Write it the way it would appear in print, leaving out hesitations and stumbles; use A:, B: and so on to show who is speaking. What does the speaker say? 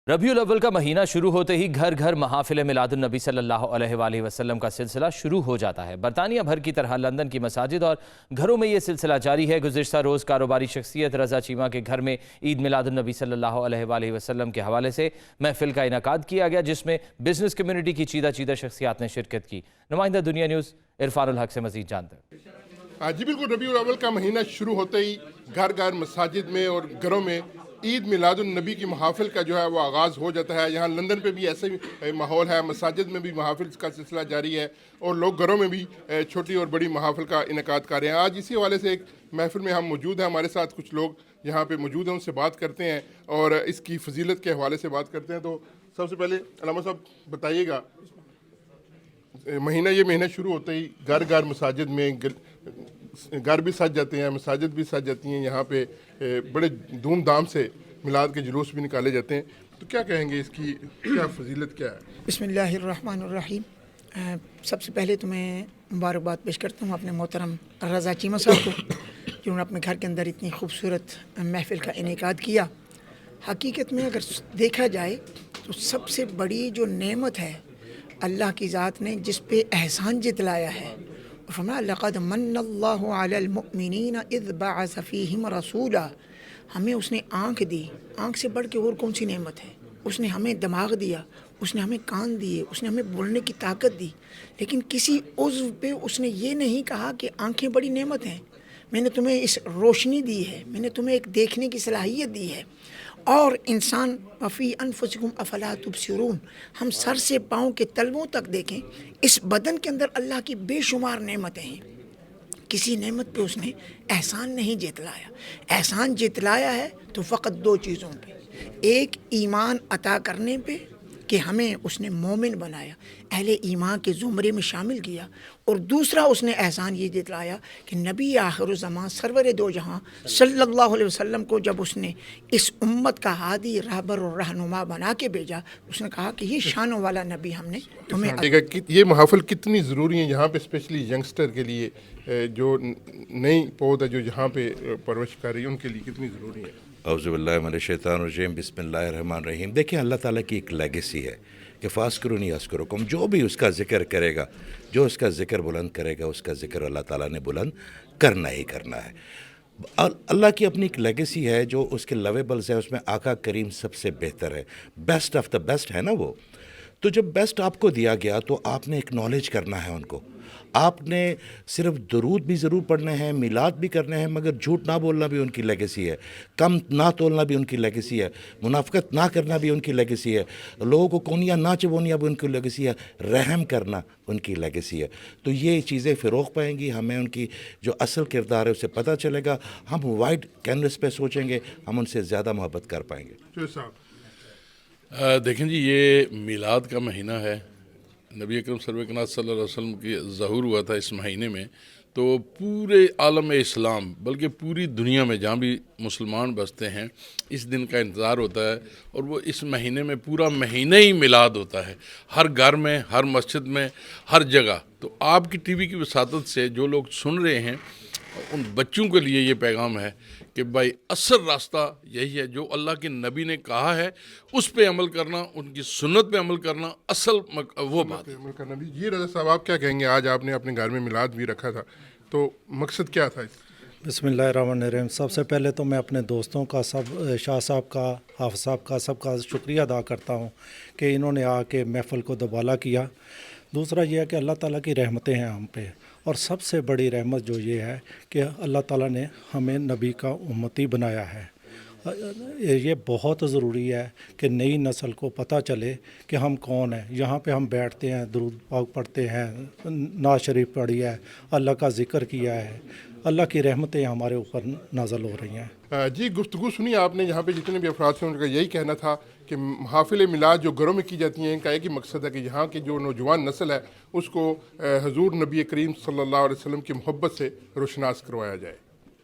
A: रबीउल अव्वल का महीना शुरू होते ही घर घर महाफिल मिलादुन नबी सल्लल्लाहु अलैहि वसल्लम का सिलसिला शुरू हो जाता है। बरतानिया भर की तरह लंदन की मसाजिद और घरों में ये सिलसिला जारी है। गुज़िश्ता रोज़ कारोबारी शख्सियत रज़ा चीमा के घर में ईद मिलादुन नबी सल्लल्लाहु अलैहि वसल्लम के हवाले से महफिल का इनेकाद किया गया, जिसमें बिजनेस कम्युनिटी की चीदा चीदा शख्सियात ने शिरकत की। नुमाइंदा दुनिया न्यूज़ इरफानुल हक से मज़ीद जानते हैं।
B: जी बिल्कुल, रबीउल अव्वल का महीना शुरू होते ही घर घर मसाजिद में और घरों में ईद मिलादुन नबी की महाफिल का जो है वो आगाज़ हो जाता है। यहाँ लंदन पे भी ऐसे ही माहौल है, मसाजिद में भी महाफिल का सिलसिला जारी है और लोग घरों में भी छोटी और बड़ी महाफिल का इनेकाद कर रहे हैं। आज इसी हवाले से एक महफिल में हम मौजूद हैं, हमारे साथ कुछ लोग यहाँ पे मौजूद हैं, उनसे बात करते हैं और इसकी फजीलत के हवाले से बात करते हैं। तो सबसे पहले अल्लामा साहब बताइएगा, ये महीना शुरू होते ही घर घर मसाजिद में घर भी सज जाते हैं, मसाजिद भी सज जाती हैं, यहाँ पे बड़े धूमधाम से मिलाद के जुलूस भी निकाले जाते हैं। तो क्या कहेंगे, इसकी क्या फजीलत क्या है?
C: बिस्मिल्लाहिर्रहमानिर्रहीम। सबसे पहले तो मैं मुबारकबाद पेश करता हूँ अपने मोहतरम रज़ा चीमा साहब को, जिन्होंने अपने घर के अंदर इतनी खूबसूरत महफिल का इनेकाद किया। हकीकत में अगर देखा जाए तो सबसे बड़ी जो नेमत है अल्लाह की ज़ात ने जिस पे एहसान जितलाया है, फरमाया लक़द मन्नल्लाहु अलल मुअमिनीना इज़ बअस फ़ीहिम रसूला। हमें उसने आँख दी, आँख से बढ़ के और कौन सी नेमत है? उसने हमें दिमाग दिया, उसने हमें कान दिए, उसने हमें बोलने की ताकत दी, लेकिन किसी उज़्व पे उसने ये नहीं कहा कि आँखें बड़ी नेमत हैं, मैंने तुम्हें इस रोशनी दी है, मैंने तुम्हें एक देखने की सलाहियत दी है। और इंसान वफ़ी अनफुसिकुम अफला तुबसिरून, हम सर से पाँव के तलवों तक देखें, इस बदन के अंदर अल्लाह की बेशुमार नेमतें हैं। किसी नेमत पे उसने एहसान नहीं जितलाया। एहसान जितलाया है तो फ़कत दो चीज़ों पे, एक ईमान अता करने पे कि हमें उसने मोमिन बनाया, अहले ईमान के ज़ुमरे में शामिल किया, और दूसरा उसने एहसान ये जितलाया कि नबी आखिरुज़्ज़मान सरवर दो जहाँ सल्लल्लाहु अलैहि वसल्लम को जब उसने इस उम्मत का हादी रहबर और रहनुमा बना के भेजा, उसने कहा कि ये शानों वाला नबी हमने तुम्हें।
B: ये महफिल कितनी ज़रूरी है यहाँ पे, स्पेशली यंगस्टर के लिए, जो नई पौध है जो यहाँ पे परवरिश कर रही है, उनके लिए कितनी ज़रूरी है?
D: औज़ुबिल्लाहि मिनश्शैतानिर्रजीम, बिस्मिल्लाहिर्रहमानिर्रहीम। देखिए, अल्लाह ताला की एक लेगेसी है कि फ़ाज़कुरूनी अज़्कुरुकुम। जो भी उसका ज़िक्र करेगा, जो उसका ज़िक्र बुलंद करेगा, उसका ज़िक्र अल्लाह ताला ने बुलंद करना ही करना है। अल्लाह की अपनी एक लेगेसी है, जो उसके लवेबल्स है, उसमें आका करीम सबसे बेहतर है, बेस्ट ऑफ द बेस्ट है ना वो। तो जब बेस्ट आपको दिया गया तो आपने एक्नॉलेज करना है उनको। आपने सिर्फ दरूद भी ज़रूर पढ़ने हैं, मिलाद भी करने हैं, मगर झूठ ना बोलना भी उनकी लेगेसी है, कम ना तोलना भी उनकी लेगेसी है, मुनाफिकत ना करना भी उनकी लेगेसी है, लोगों को कोनिया ना चबोनिया भी उनकी लेगेसी है, रहम करना उनकी लेगेसी है। तो ये चीज़ें फ़रोग़ पाएंगी, हमें उनकी जो असल किरदार है उसे पता चलेगा, हम वाइड कैनवस पे सोचेंगे, हम उनसे ज़्यादा मोहब्बत कर पाएंगे।
E: देखें जी, ये मिलाद का महीना है, नबी अकरम सल्लल्लाहु अलैहि वसल्लम की ज़हूर हुआ था इस महीने में। तो पूरे आलम इस्लाम, बल्कि पूरी दुनिया में जहाँ भी मुसलमान बसते हैं, इस दिन का इंतज़ार होता है, और वो इस महीने में पूरा महीना ही मिलाद होता है, हर घर में, हर मस्जिद में, हर जगह। तो आपकी टीवी की वसातत से जो लोग सुन रहे हैं, उन बच्चों के लिए ये पैगाम है कि भाई असल रास्ता यही है, जो अल्लाह के नबी ने कहा है उस पे अमल करना, उनकी सुन्नत पे अमल करना, असल वो बात है।
B: अमल करना भी। ये रज़ा साहब, आप क्या कहेंगे? आज आपने अपने घर में मिलाद भी रखा था, तो मकसद क्या था?
F: बिस्मिल्लाहिर्रहमानिर्रहीम। सबसे पहले तो मैं अपने दोस्तों का, सब शाह साहब का, हाफ़िज़ साहब का, सबका शुक्रिया अदा करता हूँ कि इन्होंने आके महफ़िल को दोबाला किया। दूसरा ये है कि अल्लाह ताला की रहमतें हैं हम पे, और सबसे बड़ी रहमत जो ये है कि अल्लाह ताला ने हमें नबी का उम्मती बनाया है। ये बहुत ज़रूरी है कि नई नस्ल को पता चले कि हम कौन हैं। यहाँ पे हम बैठते हैं, दुरूद पाक पढ़ते हैं, नाज़ शरीफ पढ़ी है, अल्लाह का ज़िक्र किया है, अल्लाह की रहमतें हमारे ऊपर नाज़िल हो रही हैं।
B: जी, गुफ्तगू सुनी आपने, यहाँ पे जितने भी अफराद थे उनका यही कहना था कि महफिल मिलाद जो घरों में की जाती हैं, इनका एक ही मकसद है कि यहाँ की जो नौजवान नस्ल है उसको हुजूर नबी करीम सल्लल्लाहु अलैहि वसल्लम की मोहब्बत से रोशनास करवाया जाए।